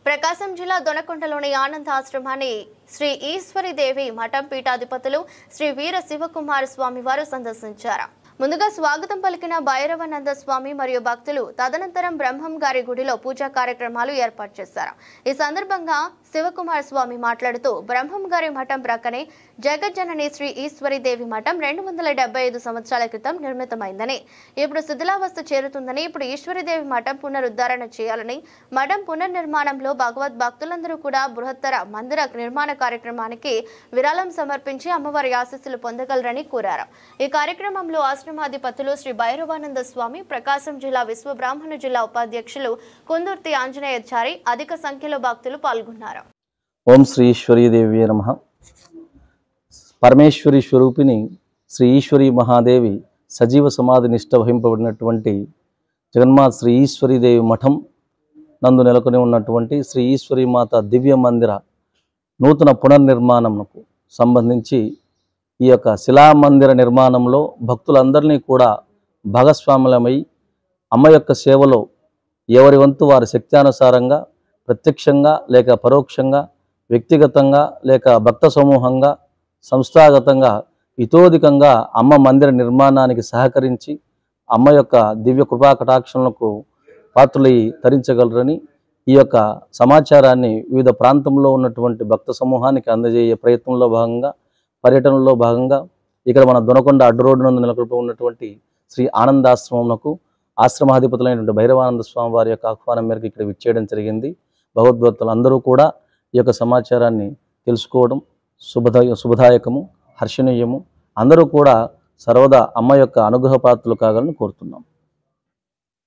ప్రకాశం జిల్లా దొనకొండలోని ఆనంద ఆశ్రమాన్ని శ్రీ ఈశ్వరీదేవి మఠం పీఠాధిపతులు శ్రీ వీర శివకుమార స్వామి వారు సందర్శించారు. ముందుగా స్వాగతం పలికిన భైరవానంద స్వామి మరియు భక్తులు తదనంతరం బ్రహ్మం గారి గుడిలో పూజా కార్యక్రమాలు ఏర్పాటు చేశారు. ఈ సందర్భంగా శివకుమార స్వామి మాట్లాడుతూ బ్రహ్మం గారి మఠం ప్రక్కనే జగజ్జనని శ్రీ ఈశ్వరీదేవి మఠం 275 సంవత్సరాల క్రితం నిర్మితమైందని, ఇప్పుడు శిథిలావస్థ చేరుతుందని, ఇప్పుడు ఈశ్వరీదేవి మఠం పునరుద్ధరణ చేయాలని, మఠం పునర్నిర్మాణంలో భగవద్ భక్తులందరూ కూడా బృహత్తర మందిర నిర్మాణ కార్యక్రమానికి విరాళం సమర్పించి అమ్మవారి ఆశీస్సులు పొందగలరని కోరారు. ఈ కార్యక్రమంలో ఆశ్రమాధిపతులు శ్రీ భైరవానంద స్వామి, ప్రకాశం జిల్లా విశ్వ బ్రాహ్మణ జిల్లా ఉపాధ్యక్షులు కుందుర్తి ఆంజనేయాచారి అధిక సంఖ్యలో భక్తులు పాల్గొన్నారు. ఓం శ్రీ ఈశ్వరీదేవి నమః. పరమేశ్వరి స్వరూపిణి శ్రీ ఈశ్వరీ మహాదేవి సజీవ సమాధి నిష్ట వహింపబడినటువంటి జగన్మాత శ్రీ ఈశ్వరీదేవి మఠం నందు నెలకొని ఉన్నటువంటి శ్రీ ఈశ్వరీ మాత దివ్య మందిర నూతన పునర్నిర్మాణంకు సంబంధించి ఈ యొక్క శిలామందిర నిర్మాణంలో భక్తులందరినీ కూడా భాగస్వాములమై అమ్మ యొక్క సేవలో ఎవరి వంతు వారి శక్త్యానుసారంగా ప్రత్యక్షంగా లేక పరోక్షంగా, వ్యక్తిగతంగా లేక భక్త సమూహంగా, సంస్థాగతంగా ఇతోధికంగా అమ్మ మందిర నిర్మాణానికి సహకరించి అమ్మ యొక్క దివ్య కృపా కటాక్షణలకు పాత్రలై తరించగలరని ఈ యొక్క సమాచారాన్ని వివిధ ప్రాంతంలో ఉన్నటువంటి భక్త సమూహానికి అందజేయ ప్రయత్నంలో భాగంగా, పర్యటనలో భాగంగా ఇక్కడ మన దొనకొండ అడ్డు రోడ్డు నందు నెలకొల్పి ఉన్నటువంటి శ్రీ ఆనందాశ్రమంకు ఆశ్రమాధిపతులైనటువంటి భైరవానంద స్వామి వారి యొక్క ఆహ్వానం మేరకు ఇక్కడ విచ్చేయడం జరిగింది. భగవద్భక్తులు అందరూ కూడా ఈ యొక్క సమాచారాన్ని తెలుసుకోవడం శుభదాయకము, హర్షణీయము. అందరూ కూడా సర్వదా అమ్మ యొక్క అనుగ్రహ పాత్రలు కాగలని కోరుతున్నాం.